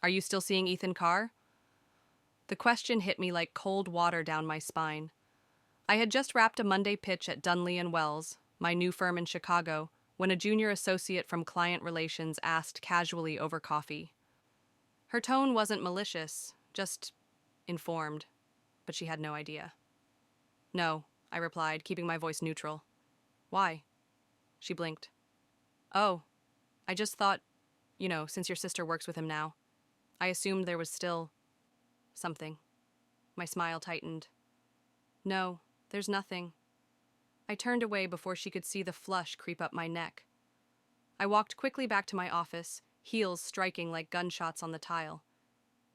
Are you still seeing Ethan Carr? The question hit me like cold water down my spine. I had just wrapped a Monday pitch at Dunley and Wells, my new firm in Chicago, when a junior associate from client relations asked casually over coffee. Her tone wasn't malicious, just informed, but she had no idea. No, I replied, keeping my voice neutral. Why? She blinked. Oh, I just thought, since your sister works with him now, I assumed there was still something. My smile tightened. No, there's nothing. I turned away before she could see the flush creep up my neck. I walked quickly back to my office, heels striking like gunshots on the tile.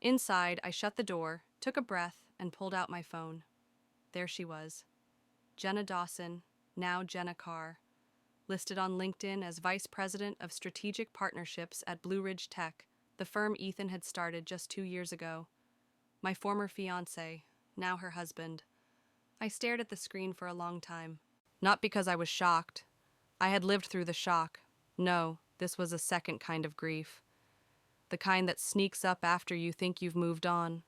Inside, I shut the door, took a breath, and pulled out my phone. There she was. Jenna Dawson, now Jenna Carr, listed on LinkedIn as Vice President of Strategic Partnerships at Blue Ridge Tech, the firm Ethan had started just 2 years ago. My former fiancé, now her husband. I stared at the screen for a long time. Not because I was shocked. I had lived through the shock. No, this was a second kind of grief. The kind that sneaks up after you think you've moved on.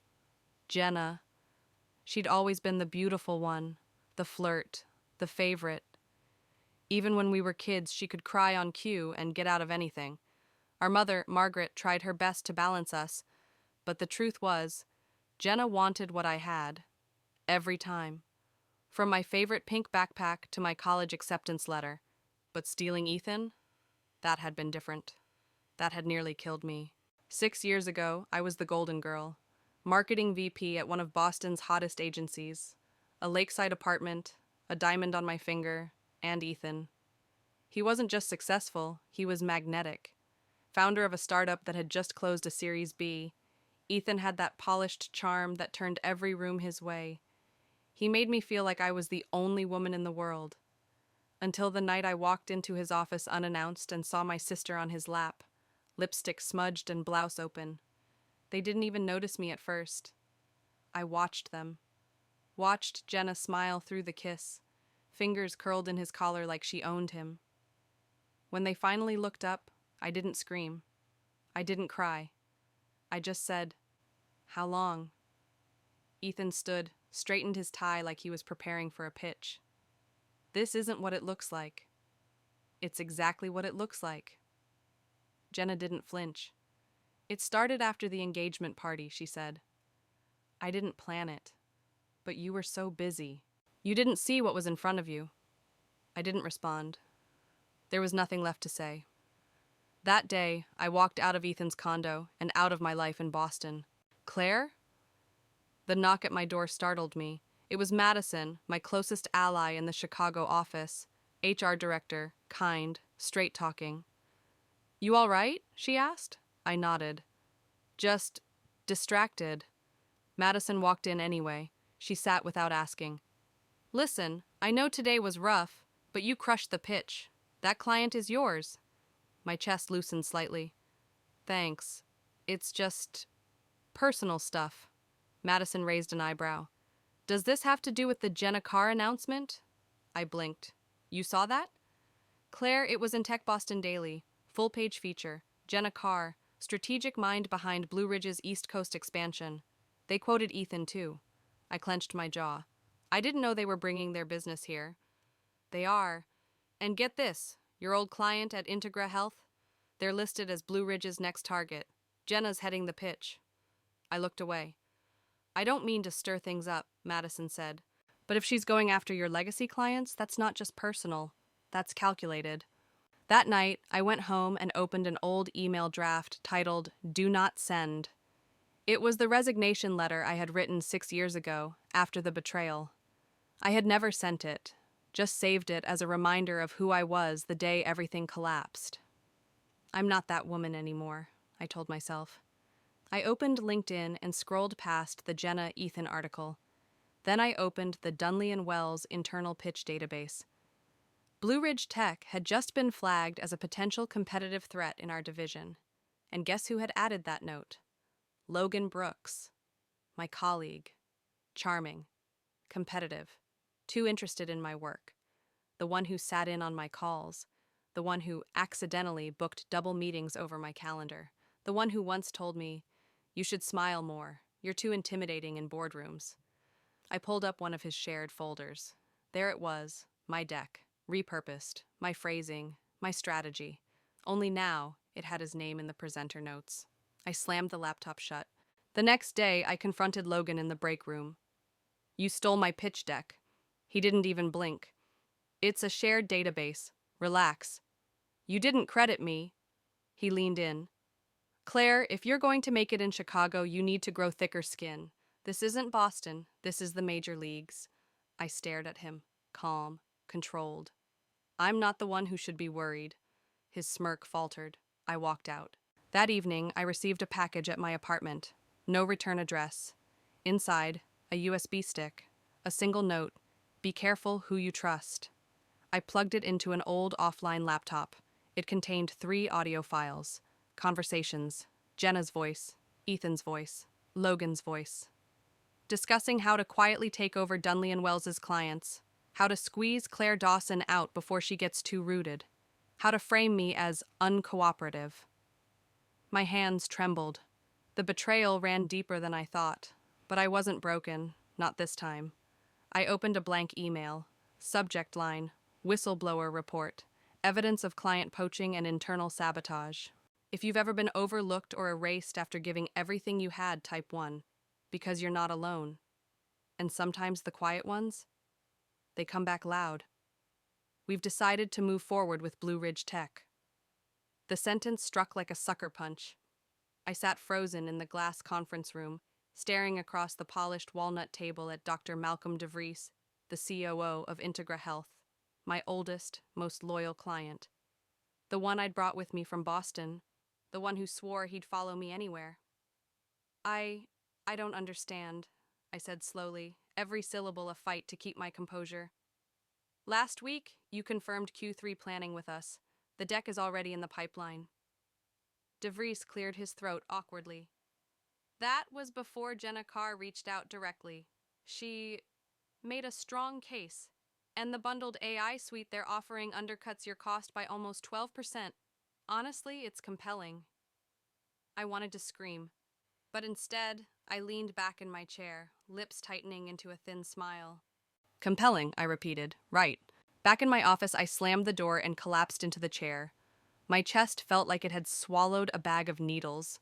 Jenna. She'd always been the beautiful one, the flirt, the favorite. Even when we were kids, she could cry on cue and get out of anything. Our mother, Margaret, tried her best to balance us, but the truth was, Jenna wanted what I had. Every time. From my favorite pink backpack to my college acceptance letter. But stealing Ethan? That had been different. That had nearly killed me. 6 years ago, I was the golden girl. Marketing VP at one of Boston's hottest agencies. A lakeside apartment, a diamond on my finger, and Ethan. He wasn't just successful, he was magnetic. Founder of a startup that had just closed a Series B, Ethan had that polished charm that turned every room his way. He made me feel like I was the only woman in the world. Until the night I walked into his office unannounced and saw my sister on his lap, lipstick smudged and blouse open. They didn't even notice me at first. I watched them. Watched Jenna smile through the kiss, fingers curled in his collar like she owned him. When they finally looked up, I didn't scream. I didn't cry. I just said, "How long?" Ethan stood, straightened his tie like he was preparing for a pitch. This isn't what it looks like. It's exactly what it looks like. Jenna didn't flinch. It started after the engagement party, she said. I didn't plan it, but you were so busy. You didn't see what was in front of you. I didn't respond. There was nothing left to say. That day, I walked out of Ethan's condo and out of my life in Boston. Claire? The knock at my door startled me. It was Madison, my closest ally in the Chicago office, HR director, kind, straight-talking. You all right? She asked. I nodded. Just distracted. Madison walked in anyway. She sat without asking. Listen, I know today was rough, but you crushed the pitch. That client is yours. My chest loosened slightly. Thanks. It's just personal stuff. Madison raised an eyebrow. Does this have to do with the Jenna Carr announcement? I blinked. You saw that? Claire, it was in Tech Boston Daily. Full-page feature. Jenna Carr, strategic mind behind Blue Ridge's East Coast expansion. They quoted Ethan, too. I clenched my jaw. I didn't know they were bringing their business here. They are. And get this, your old client at Integra Health? They're listed as Blue Ridge's next target. Jenna's heading the pitch. I looked away. I don't mean to stir things up, Madison said. But if she's going after your legacy clients, that's not just personal. That's calculated. That night, I went home and opened an old email draft titled, Do Not Send. It was the resignation letter I had written 6 years ago, after the betrayal. I had never sent it, just saved it as a reminder of who I was the day everything collapsed. I'm not that woman anymore, I told myself. I opened LinkedIn and scrolled past the Jenna Ethan article. Then I opened the Dunley and Wells internal pitch database. Blue Ridge Tech had just been flagged as a potential competitive threat in our division. And guess who had added that note? Logan Brooks, my colleague. Charming, competitive, too interested in my work. The one who sat in on my calls. The one who accidentally booked double meetings over my calendar. The one who once told me, You should smile more. You're too intimidating in boardrooms. I pulled up one of his shared folders. There it was, my deck, repurposed, my phrasing, my strategy. Only now, it had his name in the presenter notes. I slammed the laptop shut. The next day, I confronted Logan in the break room. You stole my pitch deck. He didn't even blink. It's a shared database. Relax. You didn't credit me. He leaned in. Claire, if you're going to make it in Chicago, you need to grow thicker skin. This isn't Boston. This is the major leagues. I stared at him, calm, controlled. I'm not the one who should be worried. His smirk faltered. I walked out. That evening, I received a package at my apartment. No return address. Inside, a USB stick. A single note. Be careful who you trust. I plugged it into an old offline laptop. It contained 3 audio files. Conversations. Jenna's voice. Ethan's voice. Logan's voice. Discussing how to quietly take over Dunley and Wells's clients. How to squeeze Claire Dawson out before she gets too rooted. How to frame me as uncooperative. My hands trembled. The betrayal ran deeper than I thought. But I wasn't broken, not this time. I opened a blank email. Subject line, whistleblower report. Evidence of client poaching and internal sabotage. If you've ever been overlooked or erased after giving everything you had, type 1. Because you're not alone. And sometimes the quiet ones? They come back loud. We've decided to move forward with Blue Ridge Tech. The sentence struck like a sucker punch. I sat frozen in the glass conference room, staring across the polished walnut table at Dr. Malcolm DeVries, the COO of Integra Health, my oldest, most loyal client. The one I'd brought with me from Boston, the one who swore he'd follow me anywhere. I don't understand, I said slowly, every syllable a fight to keep my composure. Last week, you confirmed Q3 planning with us. The deck is already in the pipeline. DeVries cleared his throat awkwardly. That was before Jenna Carr reached out directly. She made a strong case, and the bundled AI suite they're offering undercuts your cost by almost 12%. Honestly, it's compelling. I wanted to scream, but instead, I leaned back in my chair, lips tightening into a thin smile. Compelling, I repeated. Right. Back in my office, I slammed the door and collapsed into the chair. My chest felt like it had swallowed a bag of needles.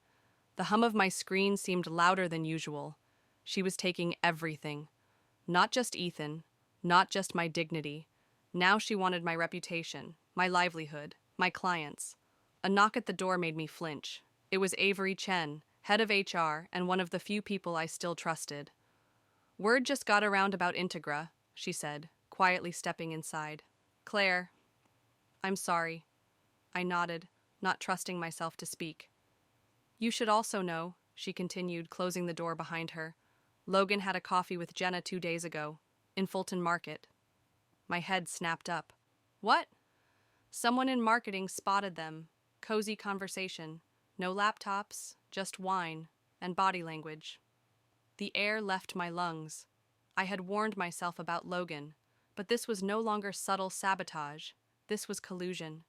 The hum of my screen seemed louder than usual. She was taking everything. Not just Ethan, not just my dignity. Now she wanted my reputation, my livelihood, my clients. A knock at the door made me flinch. It was Avery Chen, head of HR and one of the few people I still trusted. Word just got around about Integra, she said, quietly stepping inside. Claire, I'm sorry. I nodded, not trusting myself to speak. You should also know, she continued, closing the door behind her. Logan had a coffee with Jenna 2 days ago, in Fulton Market. My head snapped up. What? Someone in marketing spotted them. Cozy conversation. No laptops, just wine and body language. The air left my lungs. I had warned myself about Logan, but this was no longer subtle sabotage. This was collusion.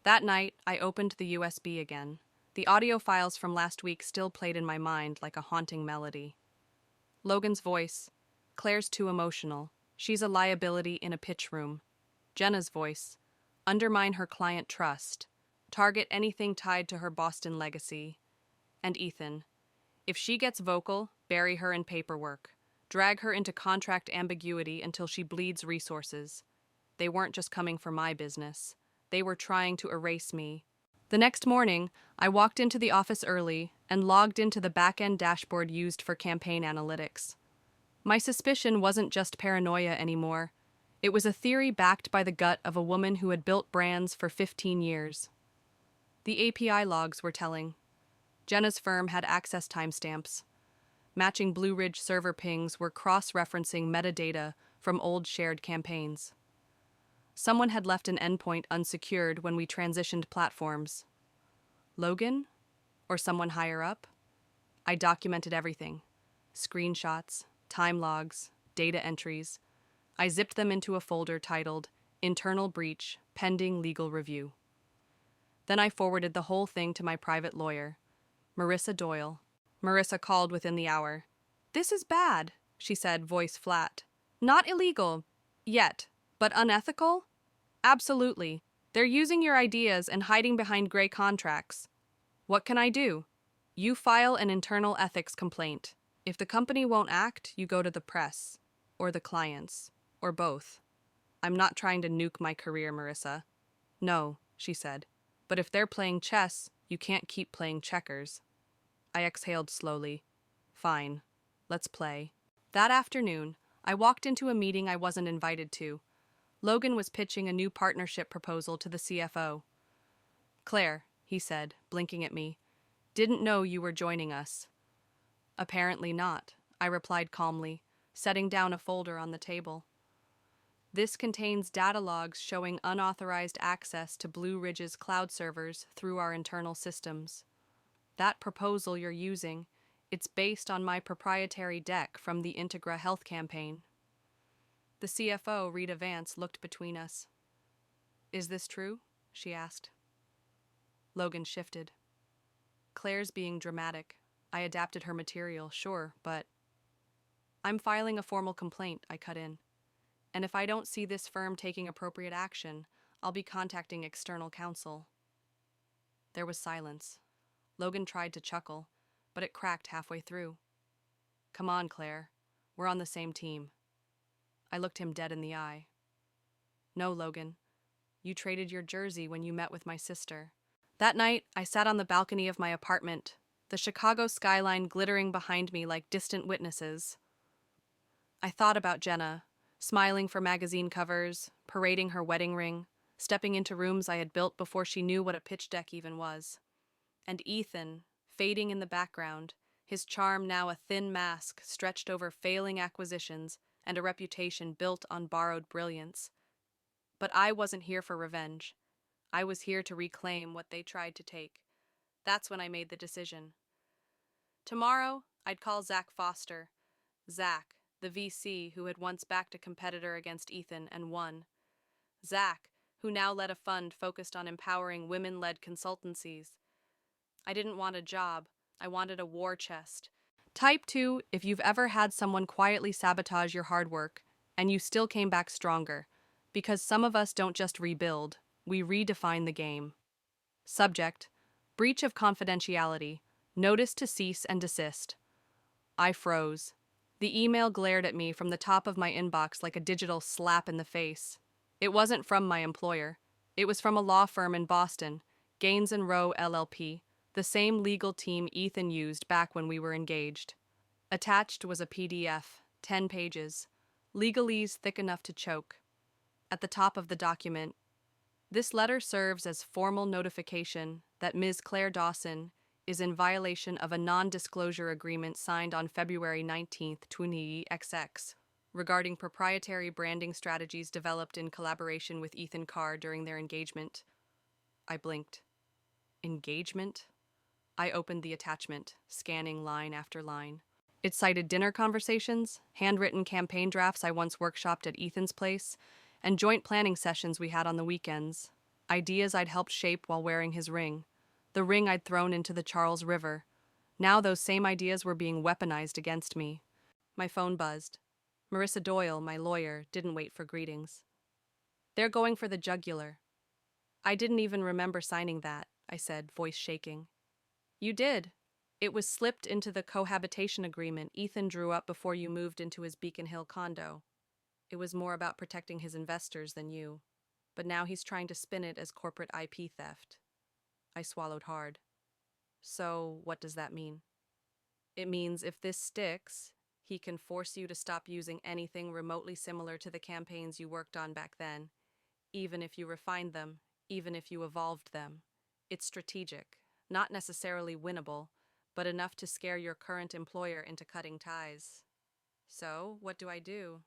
That night, I opened the USB again. The audio files from last week still played in my mind like a haunting melody. Logan's voice. Claire's too emotional. She's a liability in a pitch room. Jenna's voice. Undermine her client trust. Target anything tied to her Boston legacy. And Ethan. If she gets vocal, bury her in paperwork. Drag her into contract ambiguity until she bleeds resources. They weren't just coming for my business. They were trying to erase me. The next morning, I walked into the office early and logged into the back-end dashboard used for campaign analytics. My suspicion wasn't just paranoia anymore. It was a theory backed by the gut of a woman who had built brands for 15 years. The API logs were telling. Jenna's firm had access timestamps. Matching Blue Ridge server pings were cross-referencing metadata from old shared campaigns. Someone had left an endpoint unsecured when we transitioned platforms. Logan? Or someone higher up? I documented everything. Screenshots, time logs, data entries. I zipped them into a folder titled Internal Breach, Pending Legal Review. Then I forwarded the whole thing to my private lawyer, Marissa Doyle. Marissa called within the hour. "This is bad," she said, voice flat. "Not illegal. Yet. But unethical? Absolutely. They're using your ideas and hiding behind gray contracts. What can I do? You file an internal ethics complaint. If the company won't act, you go to the press. Or the clients. Or both. I'm not trying to nuke my career, Marissa." "No," she said. "But if they're playing chess, you can't keep playing checkers." I exhaled slowly. "Fine. Let's play." That afternoon, I walked into a meeting I wasn't invited to. Logan was pitching a new partnership proposal to the CFO. "Claire," he said, blinking at me, "didn't know you were joining us." "Apparently not," I replied calmly, setting down a folder on the table. "This contains data logs showing unauthorized access to Blue Ridge's cloud servers through our internal systems. That proposal you're using, it's based on my proprietary deck from the Integra Health campaign." The CFO, Rita Vance, looked between us. "Is this true?" she asked. Logan shifted. "Claire's being dramatic. I adapted her material, sure, but—" "I'm filing a formal complaint," I cut in. "And if I don't see this firm taking appropriate action, I'll be contacting external counsel." There was silence. Logan tried to chuckle, but it cracked halfway through. "Come on, Claire. We're on the same team." I looked him dead in the eye. "No, Logan. You traded your jersey when you met with my sister." That night, I sat on the balcony of my apartment, the Chicago skyline glittering behind me like distant witnesses. I thought about Jenna, smiling for magazine covers, parading her wedding ring, stepping into rooms I had built before she knew what a pitch deck even was. And Ethan, fading in the background, his charm now a thin mask stretched over failing acquisitions and a reputation built on borrowed brilliance. But I wasn't here for revenge. I was here to reclaim what they tried to take. That's when I made the decision. Tomorrow, I'd call Zach Foster. Zach, the VC who had once backed a competitor against Ethan and won. Zach, who now led a fund focused on empowering women-led consultancies. I didn't want a job. I wanted a war chest. Type 2 if you've ever had someone quietly sabotage your hard work, and you still came back stronger. Because some of us don't just rebuild, we redefine the game. Subject: breach of confidentiality. Notice to cease and desist. I froze. The email glared at me from the top of my inbox like a digital slap in the face. It wasn't from my employer. It was from a law firm in Boston, Gaines & Rowe LLP, the same legal team Ethan used back when we were engaged. Attached was a PDF, 10 pages, legalese thick enough to choke. At the top of the document, "This letter serves as formal notification that Ms. Claire Dawson is in violation of a non-disclosure agreement signed on February 19, 20XX, regarding proprietary branding strategies developed in collaboration with Ethan Carr during their engagement." I blinked. Engagement? I opened the attachment, scanning line after line. It cited dinner conversations, handwritten campaign drafts I once workshopped at Ethan's place, and joint planning sessions we had on the weekends. Ideas I'd helped shape while wearing his ring. The ring I'd thrown into the Charles River. Now those same ideas were being weaponized against me. My phone buzzed. Marissa Doyle, my lawyer, didn't wait for greetings. "They're going for the jugular." "I didn't even remember signing that," I said, voice shaking. "You did. It was slipped into the cohabitation agreement Ethan drew up before you moved into his Beacon Hill condo. It was more about protecting his investors than you. But now he's trying to spin it as corporate IP theft." I swallowed hard. "So, what does that mean?" "It means if this sticks, he can force you to stop using anything remotely similar to the campaigns you worked on back then, even if you refined them, even if you evolved them. It's strategic, not necessarily winnable, but enough to scare your current employer into cutting ties." "So, what do?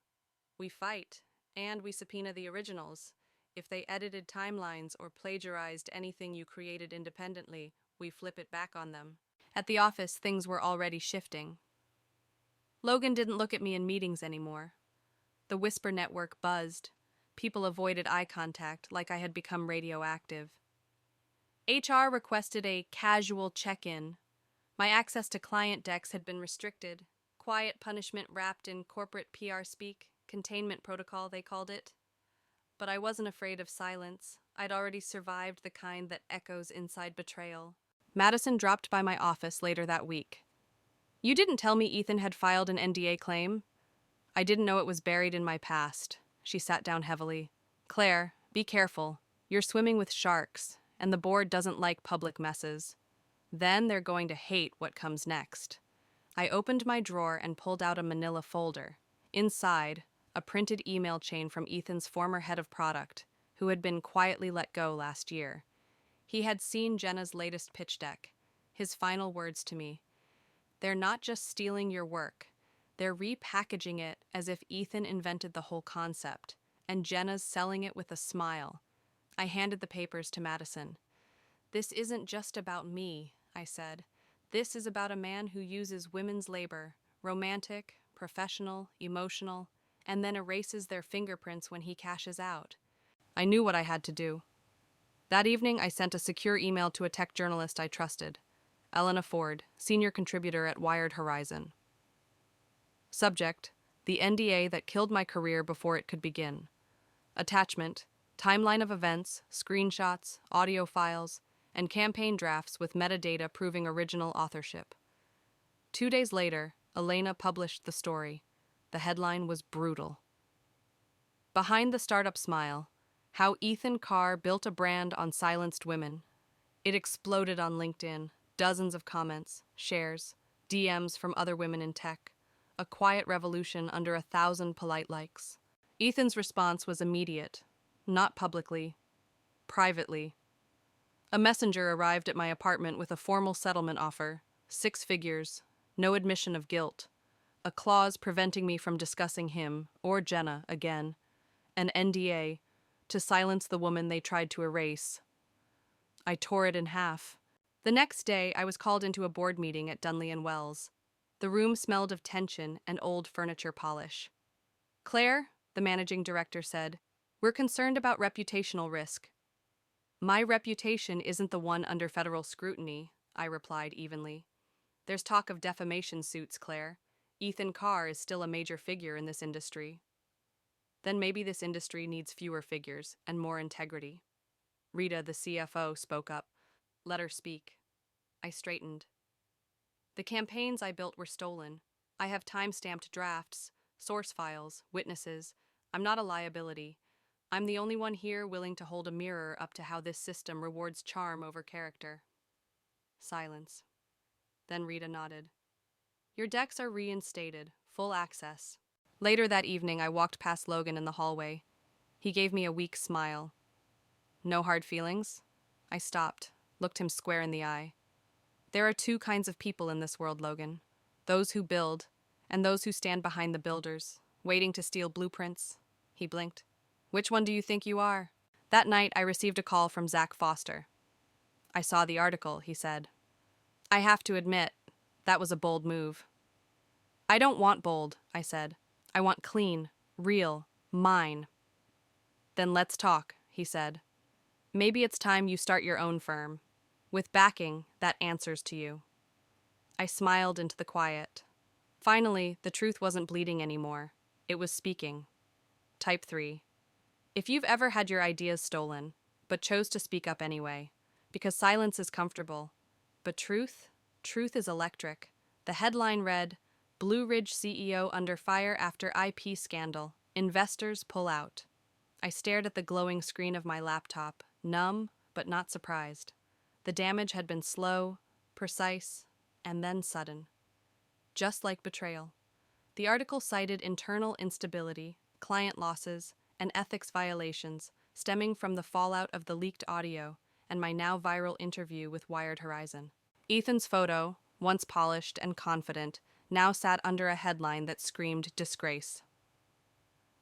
We fight, and we subpoena the originals. If they edited timelines or plagiarized anything you created independently, we flip it back on them." At the office, things were already shifting. Logan didn't look at me in meetings anymore. The Whisper network buzzed. People avoided eye contact like I had become radioactive. HR requested a casual check-in. My access to client decks had been restricted. Quiet punishment wrapped in corporate PR speak, containment protocol, they called it. But I wasn't afraid of silence. I'd already survived the kind that echoes inside betrayal. Madison dropped by my office later that week. You didn't tell me Ethan had filed an NDA claim? I didn't know it was buried in my past. She sat down heavily. Claire, be careful. You're swimming with sharks, and the board doesn't like public messes. Then they're going to hate what comes next. I opened my drawer and pulled out a manila folder. Inside, a printed email chain from Ethan's former head of product, who had been quietly let go last year. He had seen Jenna's latest pitch deck. His final words to me: they're not just stealing your work. They're repackaging it as if Ethan invented the whole concept, and Jenna's selling it with a smile. I handed the papers to Madison. This isn't just about me, I said. This is about a man who uses women's labor, romantic, professional, emotional, and then erases their fingerprints when he cashes out. I knew what I had to do. That evening, I sent a secure email to a tech journalist I trusted, Elena Ford, senior contributor at Wired Horizon. Subject: the NDA that killed my career before it could begin. Attachment: timeline of events, screenshots, audio files, and campaign drafts with metadata proving original authorship. 2 days later, Elena published the story. The headline was brutal. Behind the startup smile: how Ethan Carr built a brand on silenced women. It exploded on LinkedIn. Dozens of comments, shares, DMs from other women in tech. A quiet revolution under 1,000 polite likes. Ethan's response was immediate. Not publicly. Privately. A messenger arrived at my apartment with a formal settlement offer. 6 figures. No admission of guilt. A clause preventing me from discussing him, or Jenna, again. An NDA, to silence the woman they tried to erase. I tore it in half. The next day, I was called into a board meeting at Dunley and Wells. The room smelled of tension and old furniture polish. Claire, the managing director said, we're concerned about reputational risk. My reputation isn't the one under federal scrutiny, I replied evenly. There's talk of defamation suits, Claire. Ethan Carr is still a major figure in this industry. Then maybe this industry needs fewer figures and more integrity. Rita, the CFO, spoke up. Let her speak. I straightened. The campaigns I built were stolen. I have time-stamped drafts, source files, witnesses. I'm not a liability. I'm the only one here willing to hold a mirror up to how this system rewards charm over character. Silence. Then Rita nodded. Your decks are reinstated, full access. Later that evening, I walked past Logan in the hallway. He gave me a weak smile. No hard feelings? I stopped, looked him square in the eye. There are 2 kinds of people in this world, Logan. Those who build, and those who stand behind the builders, waiting to steal blueprints. He blinked. Which one do you think you are? That night, I received a call from Zach Foster. I saw the article, he said. I have to admit, that was a bold move. I don't want bold, I said. I want clean, real, mine. Then let's talk, he said. Maybe it's time you start your own firm. With backing that answers to you. I smiled into the quiet. Finally, the truth wasn't bleeding anymore. It was speaking. Type 3. If you've ever had your ideas stolen, but chose to speak up anyway, because silence is comfortable, but truth is electric. The headline read, Blue Ridge CEO under fire after IP scandal. Investors pull out. I stared at the glowing screen of my laptop, numb but not surprised. The damage had been slow, precise, and then sudden. Just like Betrayal. The article cited internal instability, client losses, and ethics violations stemming from the fallout of the leaked audio and my now viral interview with Wired Horizon. Ethan's photo, once polished and confident, now sat under a headline that screamed disgrace.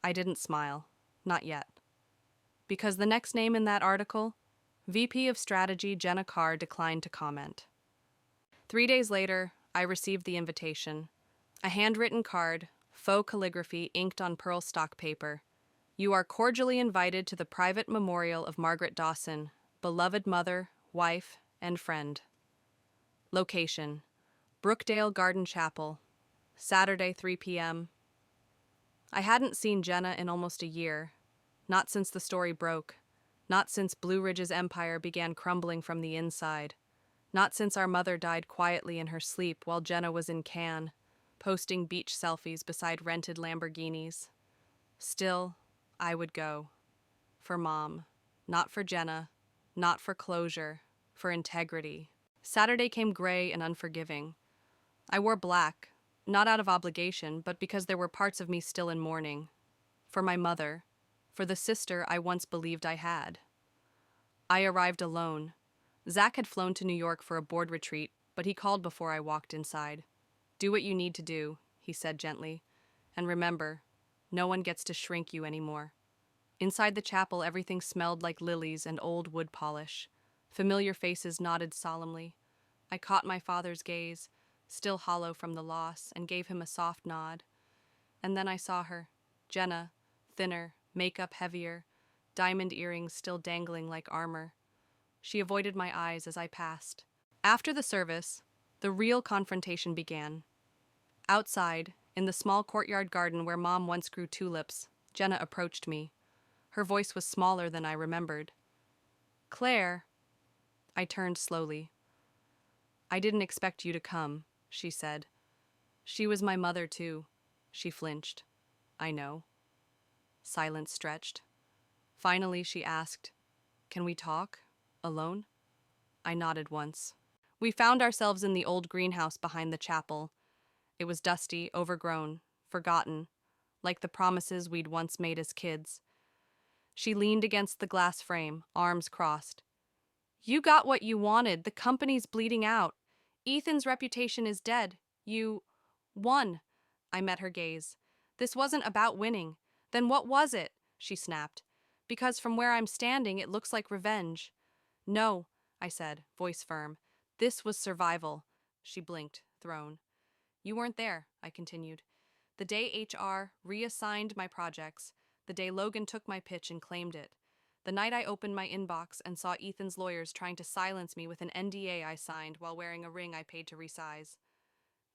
I didn't smile. Not yet. Because the next name in that article, VP of Strategy Jenna Carr, declined to comment. 3 days later, I received the invitation. A handwritten card, faux calligraphy inked on pearl stock paper. You are cordially invited to the private memorial of Margaret Dawson, beloved mother, wife, and friend. Location: Brookdale Garden Chapel, Saturday, 3 p.m. I hadn't seen Jenna in almost a year. Not since the story broke. Not since Blue Ridge's empire began crumbling from the inside. Not since our mother died quietly in her sleep while Jenna was in Cannes, posting beach selfies beside rented Lamborghinis. Still, I would go. For Mom. Not for Jenna. Not for closure. For integrity. Saturday came gray and unforgiving. I wore black, not out of obligation, but because there were parts of me still in mourning. For my mother. For the sister I once believed I had. I arrived alone. Zach had flown to New York for a board retreat, but he called before I walked inside. "Do what you need to do," he said gently. "And remember, no one gets to shrink you anymore." Inside the chapel, everything smelled like lilies and old wood polish. Familiar faces nodded solemnly. I caught my father's gaze, still hollow from the loss, and gave him a soft nod. And then I saw her, Jenna, thinner, makeup heavier, diamond earrings still dangling like armor. She avoided my eyes as I passed. After the service, the real confrontation began. Outside, in the small courtyard garden where Mom once grew tulips, Jenna approached me. Her voice was smaller than I remembered. "Claire." I turned slowly. "I didn't expect you to come," she said. "She was my mother, too." She flinched. "I know." Silence stretched. Finally, she asked, "Can we talk? Alone?" I nodded once. We found ourselves in the old greenhouse behind the chapel. It was dusty, overgrown, forgotten, like the promises we'd once made as kids. She leaned against the glass frame, arms crossed. "You got what you wanted. The company's bleeding out. Ethan's reputation is dead. You won." I met her gaze. "This wasn't about winning." "Then what was it?" she snapped. "Because from where I'm standing, it looks like revenge." "No," I said, voice firm. "This was survival." She blinked, thrown. "You weren't there," I continued. "The day HR reassigned my projects, the day Logan took my pitch and claimed it, the night I opened my inbox and saw Ethan's lawyers trying to silence me with an NDA I signed while wearing a ring I paid to resize."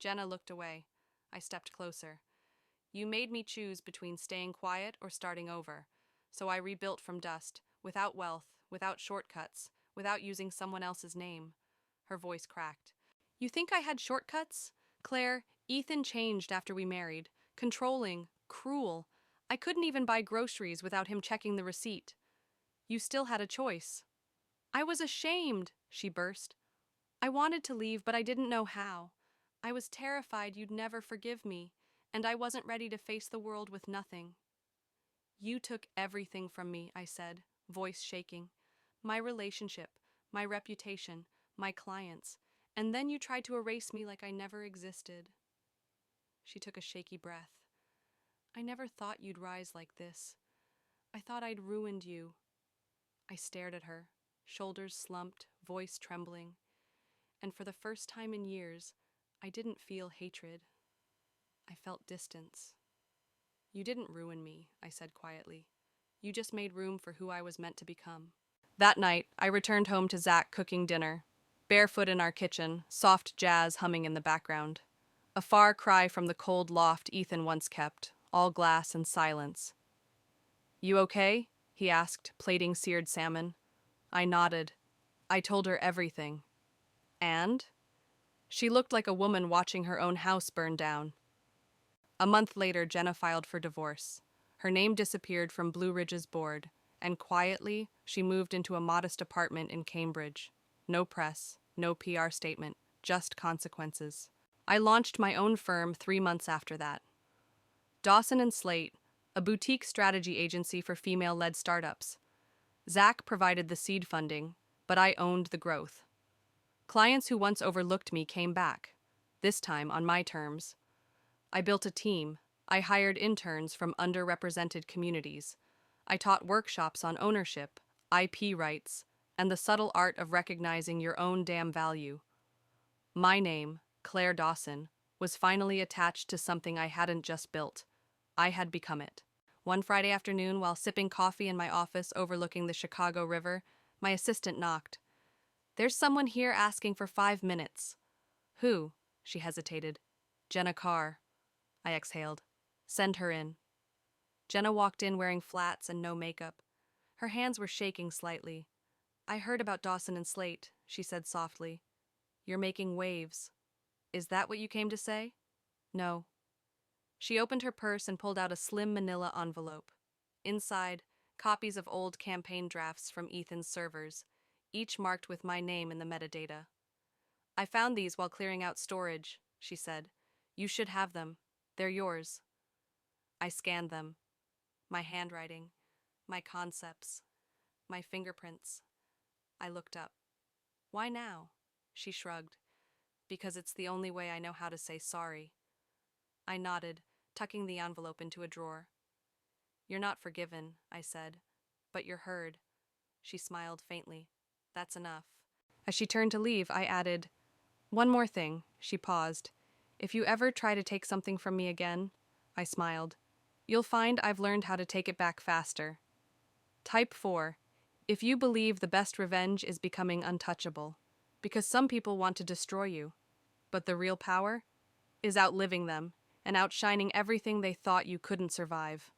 Jenna looked away. I stepped closer. "You made me choose between staying quiet or starting over. So I rebuilt from dust, without wealth, without shortcuts, without using someone else's name." Her voice cracked. "You think I had shortcuts? Claire, Ethan changed after we married. Controlling, cruel. I couldn't even buy groceries without him checking the receipt. You still had a choice." "I was ashamed," she burst. "I wanted to leave, but I didn't know how. I was terrified you'd never forgive me, and I wasn't ready to face the world with nothing." "You took everything from me," I said, voice shaking. "My relationship, my reputation, my clients, and then you tried to erase me like I never existed." She took a shaky breath. "I never thought you'd rise like this. I thought I'd ruined you." I stared at her, shoulders slumped, voice trembling. And for the first time in years, I didn't feel hatred. I felt distance. "You didn't ruin me," I said quietly. "You just made room for who I was meant to become." That night, I returned home to Zach cooking dinner. Barefoot in our kitchen, soft jazz humming in the background. A far cry from the cold loft Ethan once kept, all glass and silence. "You okay?" he asked, plating seared salmon. I nodded. I told her everything. "And?" She looked like a woman watching her own house burn down. A month later, Jenna filed for divorce. Her name disappeared from Blue Ridge's board, and quietly, she moved into a modest apartment in Cambridge. No press, no PR statement, just consequences. I launched my own firm 3 months after that. Dawson and Slate, a boutique strategy agency for female-led startups. Zach provided the seed funding, but I owned the growth. Clients who once overlooked me came back, this time on my terms. I built a team. I hired interns from underrepresented communities. I taught workshops on ownership, IP rights, and the subtle art of recognizing your own damn value. My name, Claire Dawson, was finally attached to something I hadn't just built. I had become it. One Friday afternoon, while sipping coffee in my office overlooking the Chicago River, my assistant knocked. "There's someone here asking for 5 minutes." "Who?" She hesitated. Jenna Carr. I exhaled. Send her in. Jenna walked in wearing flats and no makeup. Her hands were shaking slightly. I heard about Dawson and Slate, she said softly. You're making waves. Is that what you came to say? No. She opened her purse and pulled out a slim manila envelope. Inside, copies of old campaign drafts from Ethan's servers, each marked with my name in the metadata. I found these while clearing out storage, she said. You should have them. They're yours. I scanned them. My handwriting, my concepts, my fingerprints. I looked up. Why now? She shrugged. Because it's the only way I know how to say sorry. I nodded, tucking the envelope into a drawer. You're not forgiven, I said, but you're heard. She smiled faintly. That's enough. As she turned to leave, I added, one more thing. She paused. If you ever try to take something from me again, I smiled, you'll find I've learned how to take it back faster. Type 4. If you believe the best revenge is becoming untouchable, because some people want to destroy you, but the real power is outliving them and outshining everything they thought you couldn't survive.